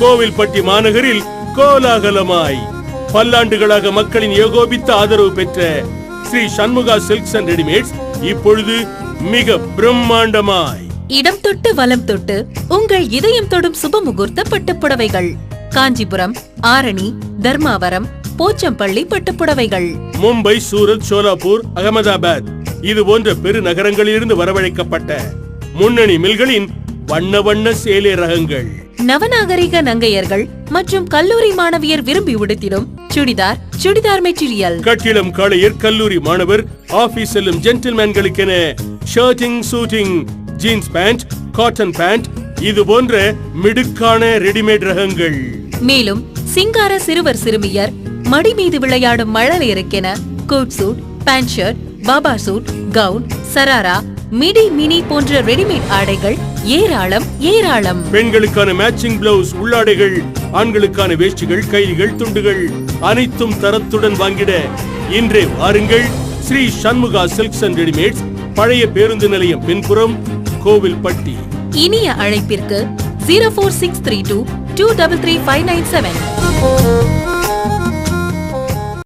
கோவில்பட்டி மாநகரில் கோலாகலமாய் பல்லாண்டுகளாக மக்களின் ஏகோபித்த ஆதரவு பெற்ற ஸ்ரீ சண்முகா சில்க்ஸ் அண்ட் ரெடிமேட்ஸ் இப்பொழுது மிக பிரம்மாண்டமாய் இடம் தொட்டு வலம் தொட்டு உங்கள் இதயம் தொடும் சுபமுகூர்த்த பட்டுப்புடவைகள் காஞ்சிபுரம், ஆரணி, தர்மாவரம், போச்சம்பள்ளி பட்டுப்புடவைகள், மும்பை, சூரத், சோலாப்பூர், அகமதாபாத் இது போன்ற பெருநகரங்களிலிருந்து வரவழைக்கப்பட்ட முன்னணி மில்களின் வண்ண வண்ண சேலை ரகங்கள், நவநாகரிக நங்கையர்கள் மற்றும் கல்லூரி மாணவியர் விரும்பி உடுத்திடும் சுடிதார் மெட்டீரியல், கட்டிடம் காளையர், கல்லூரி மாணவர், ஆபீஸ் செல்லும் ஜென்டில்மேன்களுக்கென shirting, suiting, jeans pant, cotton pant இது போன்ற மிடுக்கான ரெடிமேட் ரகங்கள். மேலும் சிங்கார சிறுவர் சிறுமியர் மடி மீது விளையாடும் மழலையருக்கென coat suit, pant shirt, baba suit, gown, sharara, midi, mini போன்ற ரெடிமேட் ஆடைகள் ஏராளம் ஏராளம். பெண்களுக்கான மேட்சிங் பிளவுஸ், உள்ளாடைகள், ஆண்களுக்கான வேஷ்டிகள், கைலிகள், துண்டுகள் அனைத்தும் தரத்துடன் வாங்கிட இன்றே வாருங்கள். ஸ்ரீ சண்முகா சில்க்ஸ் அண்ட் ரெடிமேட்ஸ், பழைய பேருந்து நிலையம் பின்புறம், கோவில்பட்டி. இனிய அழைப்பிற்கு 04632 233 597.